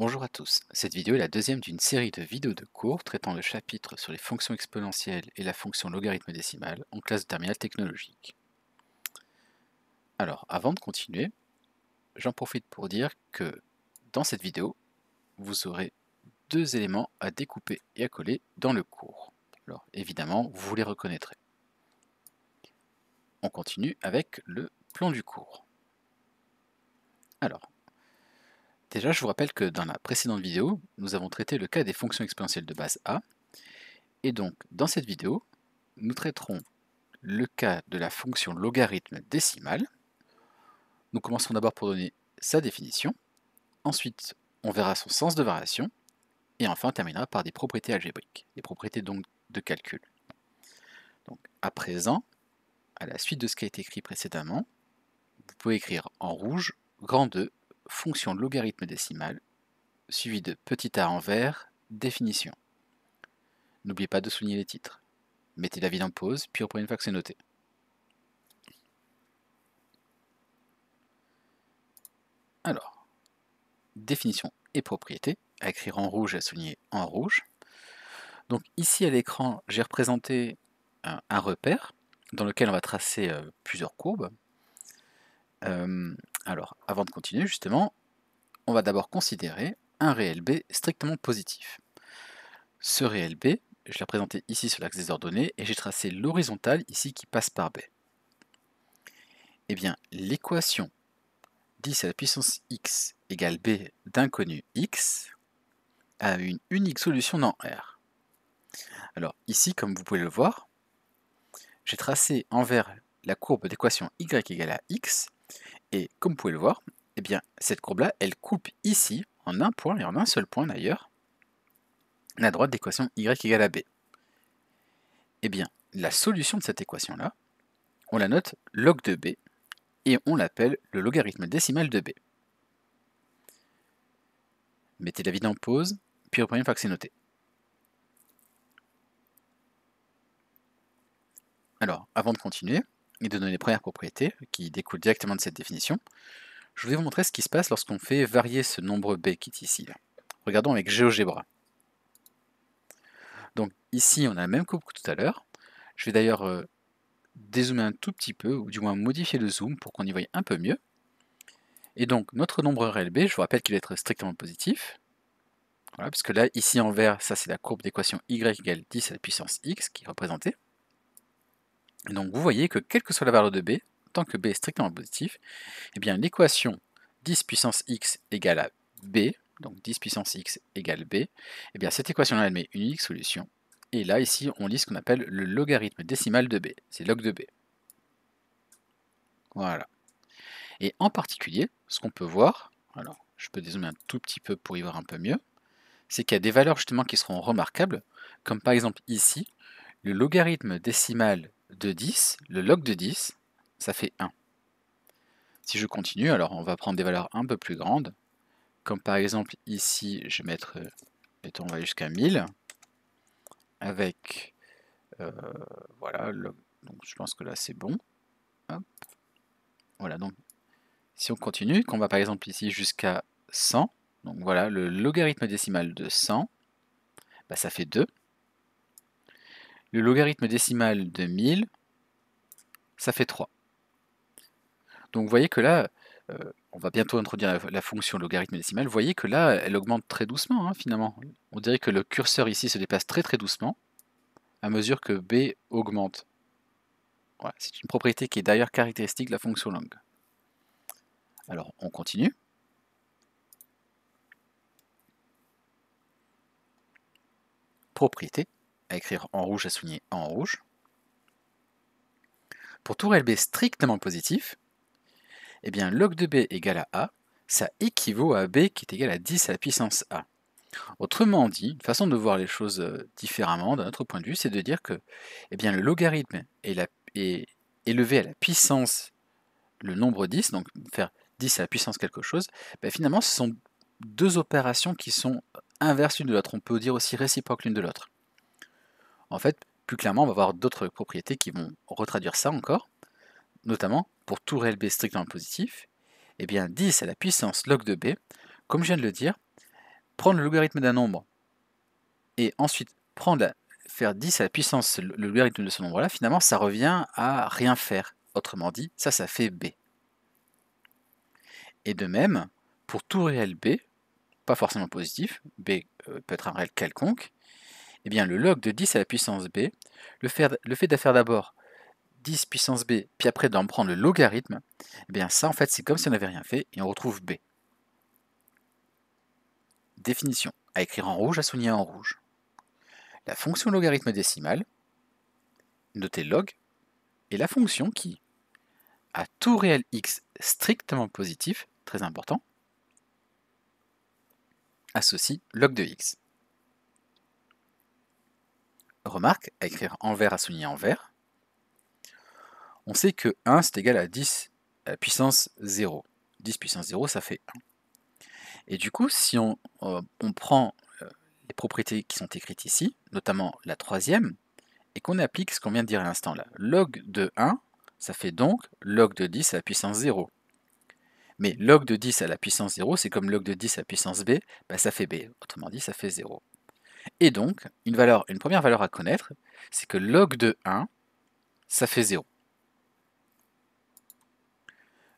Bonjour à tous, cette vidéo est la deuxième d'une série de vidéos de cours traitant le chapitre sur les fonctions exponentielles et la fonction logarithme décimale en classe de terminale technologique. Alors, avant de continuer, j'en profite pour dire que dans cette vidéo, vous aurez deux éléments à découper et à coller dans le cours. Alors, évidemment, vous les reconnaîtrez. On continue avec le plan du cours. Alors, déjà, je vous rappelle que dans la précédente vidéo, nous avons traité le cas des fonctions exponentielles de base A, et donc, dans cette vidéo, nous traiterons le cas de la fonction logarithme décimale. Nous commencerons d'abord pour donner sa définition, ensuite on verra son sens de variation, et enfin on terminera par des propriétés algébriques, des propriétés donc de calcul. Donc à présent, à la suite de ce qui a été écrit précédemment, vous pouvez écrire en rouge, grand E, fonction logarithme décimale, suivi de petit a en vert, définition. N'oubliez pas de souligner les titres. Mettez la vidéo en pause, puis reprenez une fois que c'est noté. Alors, définition et propriété, à écrire en rouge et à souligner en rouge. Donc ici à l'écran, j'ai représenté un repère dans lequel on va tracer plusieurs courbes. Alors, avant de continuer justement, on va d'abord considérer un réel B strictement positif. Ce réel B, je l'ai représenté ici sur l'axe des ordonnées et j'ai tracé l'horizontale ici qui passe par B. Eh bien, l'équation 10 à la puissance x égale B d'inconnu x a une unique solution dans R. Alors ici, comme vous pouvez le voir, j'ai tracé en vert la courbe d'équation y égale à x, et comme vous pouvez le voir, eh bien, cette courbe-là, elle coupe ici, en un point, et en un seul point d'ailleurs, la droite d'équation y égale à b. Eh bien, la solution de cette équation-là, on la note log de b, et on l'appelle le logarithme décimal de b. Mettez la vidéo en pause, puis reprenez une fois que c'est noté. Alors, avant de continuer, et de donner les premières propriétés, qui découlent directement de cette définition, je voulais vous montrer ce qui se passe lorsqu'on fait varier ce nombre b qui est ici. Regardons avec GeoGebra. Donc ici, on a la même courbe que tout à l'heure. Je vais d'ailleurs dézoomer un tout petit peu, ou du moins modifier le zoom pour qu'on y voie un peu mieux. Et donc notre nombre réel b, je vous rappelle qu'il va être strictement positif. Voilà, parce que là, ici en vert, ça c'est la courbe d'équation y égale 10 à la puissance x qui est représentée. Et donc vous voyez que quelle que soit la valeur de b, tant que b est strictement positif, eh bien l'équation 10 puissance x égale à b, donc 10 puissance x égale b, eh bien cette équation-là, elle met une unique solution. Et là, ici, on lit ce qu'on appelle le logarithme décimal de b, c'est log de b. Voilà. Et en particulier, ce qu'on peut voir, alors je peux dézoomer un tout petit peu pour y voir un peu mieux, c'est qu'il y a des valeurs justement qui seront remarquables, comme par exemple ici, le logarithme décimal de 10, le log de 10, ça fait 1. Si je continue, alors on va prendre des valeurs un peu plus grandes, comme par exemple ici, je vais mettre, mettons, on va aller jusqu'à 1000, avec, voilà, donc je pense que là c'est bon. Hop. Voilà, donc si on continue, qu'on va par exemple ici jusqu'à 100, donc voilà, le logarithme décimal de 100, bah, ça fait 2. Le logarithme décimal de 1000, ça fait 3. Donc vous voyez que là, on va bientôt introduire la fonction logarithme décimal, vous voyez que là, elle augmente très doucement, hein, finalement. On dirait que le curseur ici se déplace très très doucement, à mesure que b augmente. Voilà, c'est une propriété qui est d'ailleurs caractéristique de la fonction log. Alors, on continue. Propriété, à écrire en rouge, à souligner en rouge. Pour tout réel b strictement positif, eh bien log de b égale à a, ça équivaut à b qui est égal à 10 à la puissance a. Autrement dit, une façon de voir les choses différemment, d'un autre point de vue, c'est de dire que eh bien, le logarithme est élevé à la puissance, le nombre 10, donc faire 10 à la puissance quelque chose, ben finalement ce sont deux opérations qui sont inverses l'une de l'autre, on peut dire aussi réciproques l'une de l'autre. En fait, plus clairement, on va voir d'autres propriétés qui vont retraduire ça encore, notamment pour tout réel b strictement positif, eh bien 10 à la puissance log de b, comme je viens de le dire, prendre le logarithme d'un nombre et ensuite faire 10 à la puissance le logarithme de ce nombre-là, finalement, ça revient à rien faire. Autrement dit, ça fait b. Et de même, pour tout réel b, pas forcément positif, b peut être un réel quelconque, eh bien le log de 10 à la puissance b, le fait de faire d'abord 10 puissance b, puis après d'en prendre le logarithme, eh bien ça en fait c'est comme si on n'avait rien fait, et on retrouve b. Définition, à écrire en rouge, à souligner en rouge. La fonction logarithme décimale, notez log, est la fonction qui, à tout réel x strictement positif, très important, associe log de x. Remarque, à écrire en vert, à souligner en vert, on sait que 1 c'est égal à 10 à la puissance 0. 10 puissance 0, ça fait 1. Et du coup, si on prend les propriétés qui sont écrites ici, notamment la troisième, et qu'on applique ce qu'on vient de dire à l'instant là, log de 1, ça fait donc log de 10 à la puissance 0. Mais log de 10 à la puissance 0, c'est comme log de 10 à la puissance b, bah ça fait b, autrement dit ça fait 0. Et donc, une première valeur à connaître, c'est que log de 1, ça fait 0.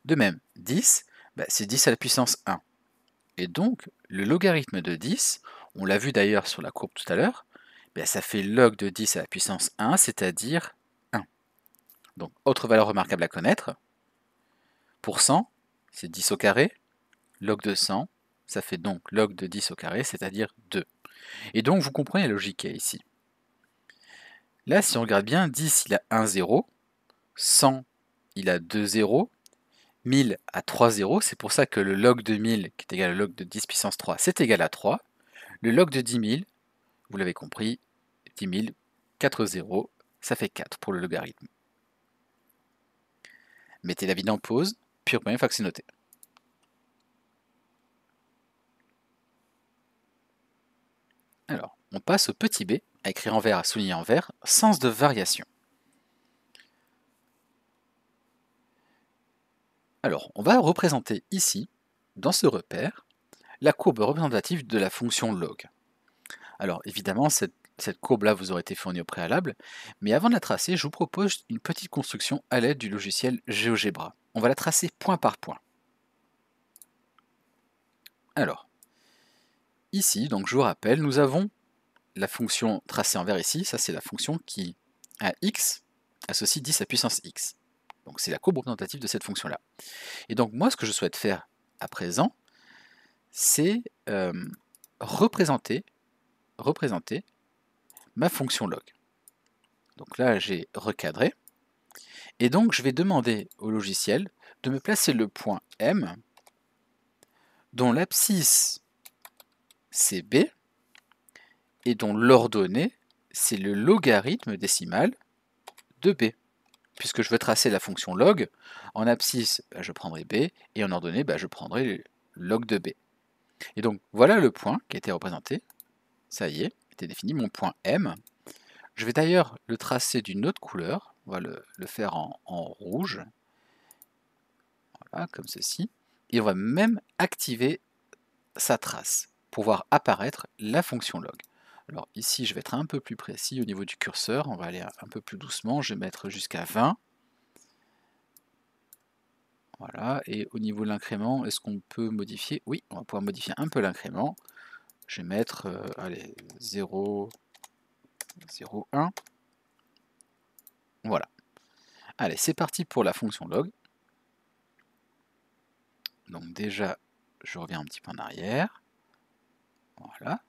De même, 10, bah, c'est 10 à la puissance 1. Et donc, le logarithme de 10, on l'a vu d'ailleurs sur la courbe tout à l'heure, bah, ça fait log de 10 à la puissance 1, c'est-à-dire 1. Donc, autre valeur remarquable à connaître, pour 100, c'est 10 au carré, log de 100, ça fait donc log de 10 au carré, c'est-à-dire 2. Et donc, vous comprenez la logique qu'il y a ici. Là, si on regarde bien, 10, il a 1 0, 100, il a 2 0, 1000 a 3 0, c'est pour ça que le log de 1000, qui est égal au log de 10 puissance 3, c'est égal à 3. Le log de 10 000, vous l'avez compris, 10 000, 4 0, ça fait 4 pour le logarithme. Mettez la vidéo en pause, puis reprenez une fois que c'est noté. Alors, on passe au petit b, à écrire en vert, à souligner en vert, sens de variation. Alors, on va représenter ici, dans ce repère, la courbe représentative de la fonction log. Alors, évidemment, cette courbe-là vous aurait été fournie au préalable, mais avant de la tracer, je vous propose une petite construction à l'aide du logiciel GeoGebra. On va la tracer point par point. Alors, ici, donc je vous rappelle, nous avons la fonction tracée en vert ici, ça c'est la fonction qui, à x, associe 10 à puissance x. Donc c'est la courbe représentative de cette fonction-là. Et donc moi, ce que je souhaite faire à présent, c'est représenter ma fonction log. Donc là, j'ai recadré. Et donc, je vais demander au logiciel de me placer le point M, dont l'abscisse c'est b, et dont l'ordonnée c'est le logarithme décimal de b. Puisque je veux tracer la fonction log, en abscisse, bah, je prendrai b, et en ordonnée, bah, je prendrai le log de b. Et donc, voilà le point qui a été représenté. Ça y est, était défini, mon point M. Je vais d'ailleurs le tracer d'une autre couleur. On va le faire en rouge. Voilà, comme ceci. Et on va même activer sa trace pour voir apparaître la fonction log. Alors ici, je vais être un peu plus précis au niveau du curseur. On va aller un peu plus doucement. Je vais mettre jusqu'à 20. Voilà. Et au niveau de l'incrément, est-ce qu'on peut modifier? Oui, on va pouvoir modifier un peu l'incrément. Je vais mettre allez, 0, 0, 1. Voilà. Allez, c'est parti pour la fonction log. Donc déjà, je reviens un petit peu en arrière. Voilà.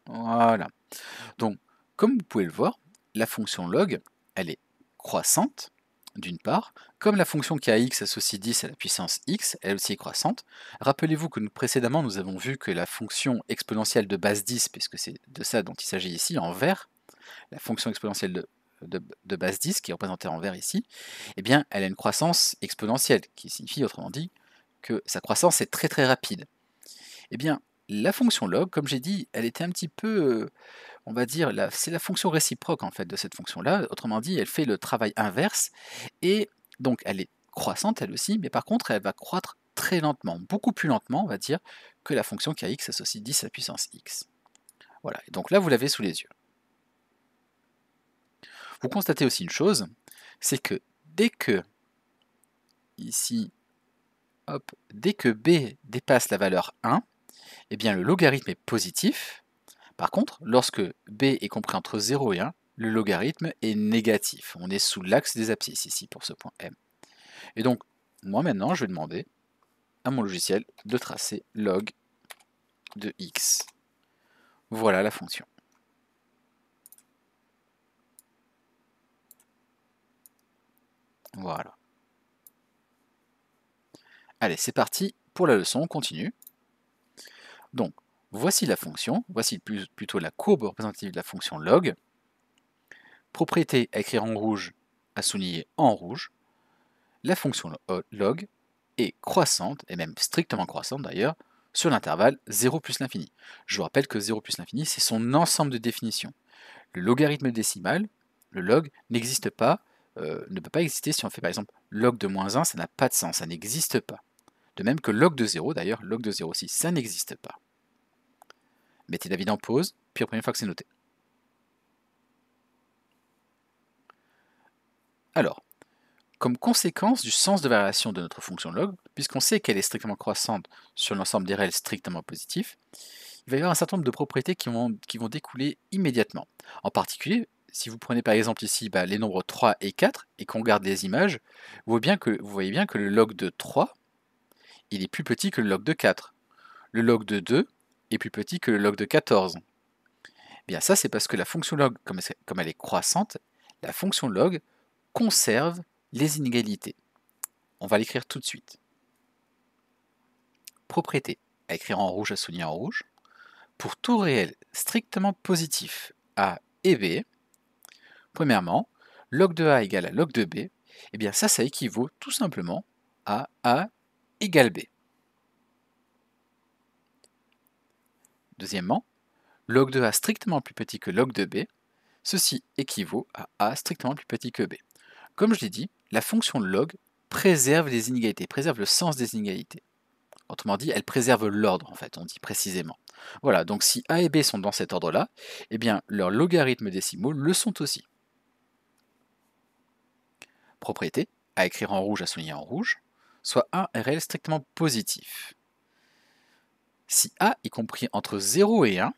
Voilà. Donc, comme vous pouvez le voir, la fonction log, elle est croissante, d'une part, comme la fonction qui a x associe 10 à la puissance x, elle aussi est croissante. Rappelez-vous que précédemment, nous avons vu que la fonction exponentielle de base 10, puisque c'est de ça dont il s'agit ici, en vert, la fonction exponentielle de base 10, qui est représentée en vert ici, eh bien, elle a une croissance exponentielle, qui signifie, autrement dit, que sa croissance est très très rapide. Eh bien, la fonction log, comme j'ai dit, elle était un petit peu, on va dire, c'est la fonction réciproque en fait de cette fonction-là. Autrement dit, elle fait le travail inverse, et donc elle est croissante elle aussi, mais par contre elle va croître très lentement, beaucoup plus lentement, on va dire, que la fonction qui a x associe 10 à la puissance x. Voilà, et donc là vous l'avez sous les yeux. Vous constatez aussi une chose, c'est que dès que, ici, hop, dès que b dépasse la valeur 1, eh bien le logarithme est positif. Par contre, lorsque b est compris entre 0 et 1, le logarithme est négatif. On est sous l'axe des abscisses ici pour ce point M. Et donc, moi maintenant, je vais demander à mon logiciel de tracer log de x. Voilà la fonction. Voilà. Allez, c'est parti pour la leçon, on continue. Donc, voici la fonction, voici plutôt la courbe représentative de la fonction log. Propriété à écrire en rouge, à souligner en rouge. La fonction log est croissante, et même strictement croissante d'ailleurs, sur l'intervalle 0 plus l'infini. Je vous rappelle que 0 plus l'infini, c'est son ensemble de définitions. Le logarithme décimal, le log, n'existe pas, ne peut pas exister si on fait par exemple log de moins 1, ça n'a pas de sens, ça n'existe pas. De même que log de 0, d'ailleurs, log de 0 aussi, ça n'existe pas. Mettez la vidéo en pause, puis reprenez une fois que c'est noté. Alors, comme conséquence du sens de variation de notre fonction log, puisqu'on sait qu'elle est strictement croissante sur l'ensemble des réels strictement positifs, il va y avoir un certain nombre de propriétés qui vont découler immédiatement. En particulier, si vous prenez par exemple ici les nombres 3 et 4, et qu'on regarde les images, vous voyez bien que le log de 3, il est plus petit que le log de 4. Le log de 2 est plus petit que le log de 14. Bien ça, c'est parce que la fonction log, comme elle est croissante, la fonction log conserve les inégalités. On va l'écrire tout de suite. Propriété, à écrire en rouge, à souligner en rouge. Pour tout réel strictement positif a et b, premièrement, log de a égale à log de b, et bien ça équivaut tout simplement à a égale b. Deuxièmement, log de a strictement plus petit que log de b, ceci équivaut à a strictement plus petit que b. Comme je l'ai dit, la fonction log préserve les inégalités, préserve le sens des inégalités. Autrement dit, elle préserve l'ordre, en fait, on dit précisément. Voilà, donc si a et b sont dans cet ordre-là, eh bien leurs logarithmes décimaux le sont aussi. Propriété, à écrire en rouge, à souligner en rouge, soit a est réel strictement positif. Si a est compris entre 0 et 1,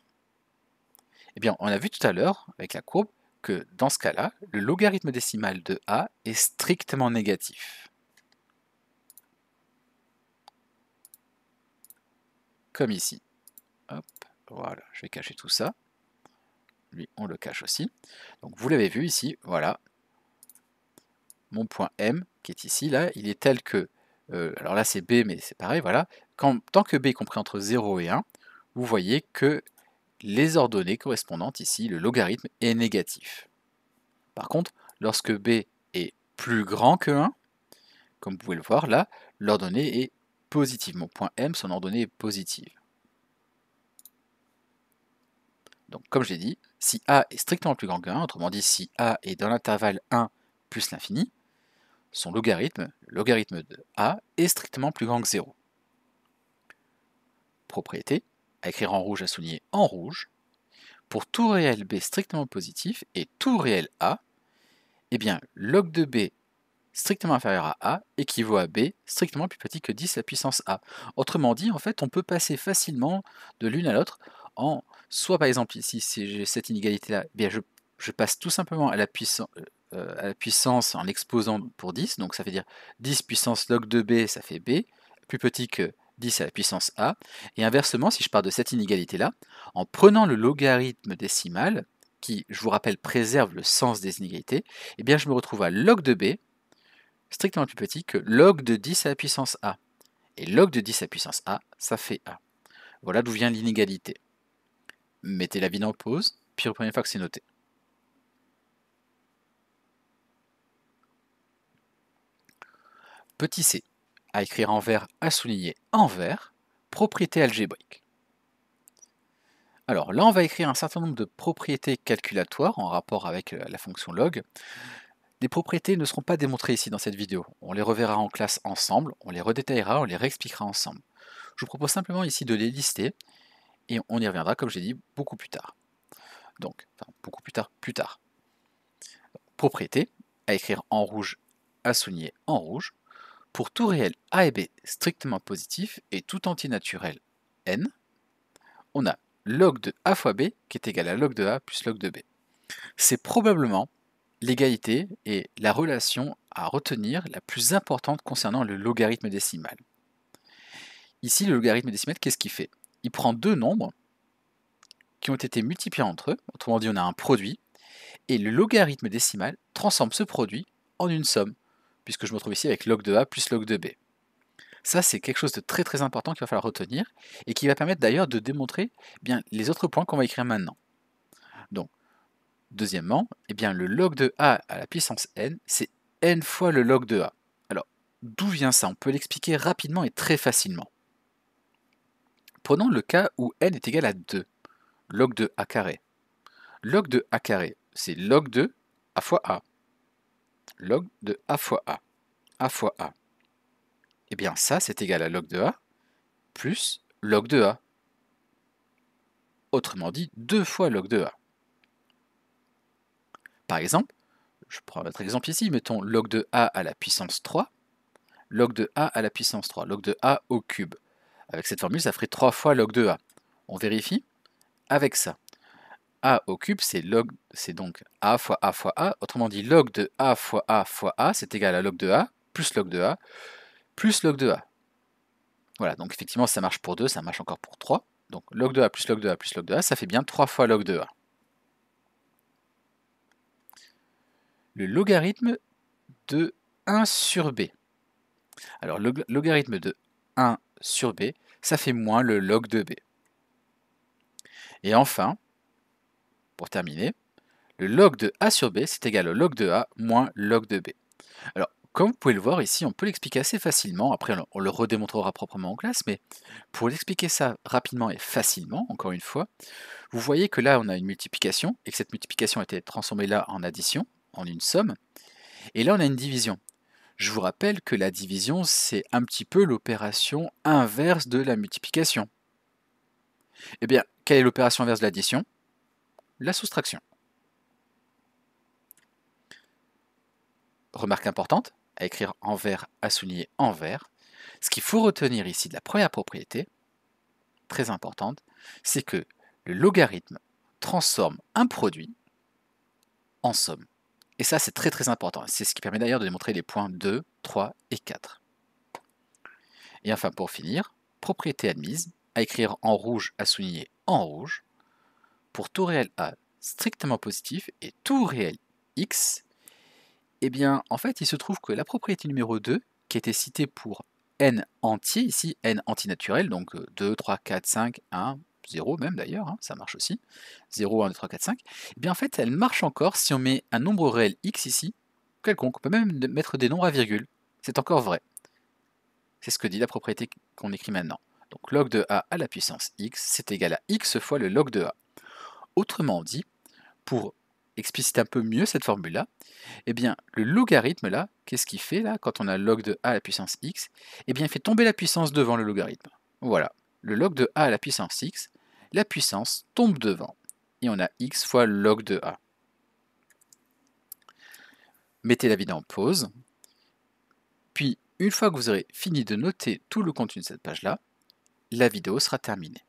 eh bien on a vu tout à l'heure, avec la courbe, que dans ce cas-là, le logarithme décimal de a est strictement négatif. Comme ici. Hop, voilà, je vais cacher tout ça. Lui, on le cache aussi. Donc vous l'avez vu ici, voilà. Mon point M, qui est ici, là, il est tel que, alors là c'est B, mais c'est pareil, voilà. Tant que B est compris entre 0 et 1, vous voyez que les ordonnées correspondantes ici, le logarithme est négatif. Par contre, lorsque B est plus grand que 1, comme vous pouvez le voir là, l'ordonnée est positive. Mon point M, son ordonnée est positive. Donc comme je l'ai dit, si A est strictement plus grand que 1, autrement dit si A est dans l'intervalle 1 plus l'infini, son logarithme, le logarithme de A, est strictement plus grand que 0. Propriété, à écrire en rouge, à souligner en rouge, pour tout réel B strictement positif et tout réel A, eh bien log de B strictement inférieur à A équivaut à B strictement plus petit que 10 à la puissance A. Autrement dit, en fait, on peut passer facilement de l'une à l'autre en, soit par exemple ici, si j'ai cette inégalité-là, eh bien je passe tout simplement à la puissance en l'exposant pour 10, donc ça veut dire 10 puissance log de B, ça fait B, plus petit que 10 à la puissance A, et inversement, si je pars de cette inégalité-là, en prenant le logarithme décimal, qui, je vous rappelle, préserve le sens des inégalités, eh bien je me retrouve à log de B, strictement plus petit que log de 10 à la puissance A. Et log de 10 à la puissance A, ça fait A. Voilà d'où vient l'inégalité. Mettez la vidéo en pause, puis reprenez une fois que c'est noté. Petit c, à écrire en vert, à souligner en vert, propriété algébrique. Alors là, on va écrire un certain nombre de propriétés calculatoires en rapport avec la fonction log. Des propriétés ne seront pas démontrées ici dans cette vidéo. On les reverra en classe ensemble, on les redétaillera, on les réexpliquera ensemble. Je vous propose simplement ici de les lister et on y reviendra, comme j'ai dit, beaucoup plus tard. Donc, enfin, beaucoup plus tard, plus tard. Propriété, à écrire en rouge, à souligner en rouge. Pour tout réel A et B strictement positif et tout entier naturel n, on a log de A fois B qui est égal à log de A plus log de B. C'est probablement l'égalité et la relation à retenir la plus importante concernant le logarithme décimal. Ici, le logarithme décimal, qu'est-ce qu'il fait? Il prend deux nombres qui ont été multipliés entre eux, autrement dit on a un produit, et le logarithme décimal transforme ce produit en une somme, puisque je me retrouve ici avec log de A plus log de B. Ça, c'est quelque chose de très très important qu'il va falloir retenir, et qui va permettre d'ailleurs de démontrer bien, les autres points qu'on va écrire maintenant. Donc, deuxièmement, le log de A à la puissance n, c'est n fois le log de A. Alors, d'où vient ça? On peut l'expliquer rapidement et très facilement. Prenons le cas où n est égal à 2, log de A carré. Log de A carré, c'est log de A fois A. Log de A fois A. A fois A. Eh bien ça, c'est égal à log de A plus log de A. Autrement dit, 2 fois log de A. Par exemple, je prends notre exemple ici, mettons log de A à la puissance 3, log de A à la puissance 3, log de A au cube. Avec cette formule, ça ferait 3 fois log de A. On vérifie avec ça. A au cube, c'est donc A fois A fois A. Autrement dit, log de A fois A, c'est égal à log de A, plus log de A, plus log de A. Voilà, donc effectivement, ça marche pour 2, ça marche encore pour 3. Donc log de A plus log de A plus log de A, ça fait bien 3 fois log de A. Le logarithme de 1 sur B. Alors le logarithme de 1 sur B, ça fait moins le log de B. Et enfin, pour terminer, le log de A sur B, c'est égal au log de A moins log de B. Alors, comme vous pouvez le voir ici, on peut l'expliquer assez facilement, après on le redémontrera proprement en classe, mais pour l'expliquer ça rapidement et facilement, encore une fois, vous voyez que là on a une multiplication, et que cette multiplication a été transformée là en addition, en une somme, et là on a une division. Je vous rappelle que la division, c'est un petit peu l'opération inverse de la multiplication. Eh bien, quelle est l'opération inverse de l'addition? La soustraction. Remarque importante, à écrire en vert, à souligner en vert. Ce qu'il faut retenir ici de la première propriété, très importante, c'est que le logarithme transforme un produit en somme. Et ça, c'est très très important. C'est ce qui permet d'ailleurs de démontrer les points 2, 3 et 4. Et enfin, pour finir, propriété admise, à écrire en rouge, à souligner en rouge. Pour tout réel A strictement positif et tout réel X, eh bien, en fait, il se trouve que la propriété numéro 2, qui était citée pour n entier, ici n antinaturel, donc 2, 3, 4, 5, 1, 0 même d'ailleurs, hein, ça marche aussi, 0, 1, 2, 3, 4, 5, eh bien en fait, elle marche encore si on met un nombre réel x ici, quelconque, on peut même mettre des nombres à virgule, c'est encore vrai. C'est ce que dit la propriété qu'on écrit maintenant. Donc log de a à la puissance x, c'est égal à x fois le log de a. Autrement dit, pour expliciter un peu mieux cette formule-là, eh bien, le logarithme là, qu'est-ce qu'il fait là, quand on a log de a à la puissance x? Eh bien, il fait tomber la puissance devant le logarithme. Voilà, le log de a à la puissance x, la puissance tombe devant, et on a x fois log de a. Mettez la vidéo en pause, puis une fois que vous aurez fini de noter tout le contenu de cette page-là, la vidéo sera terminée.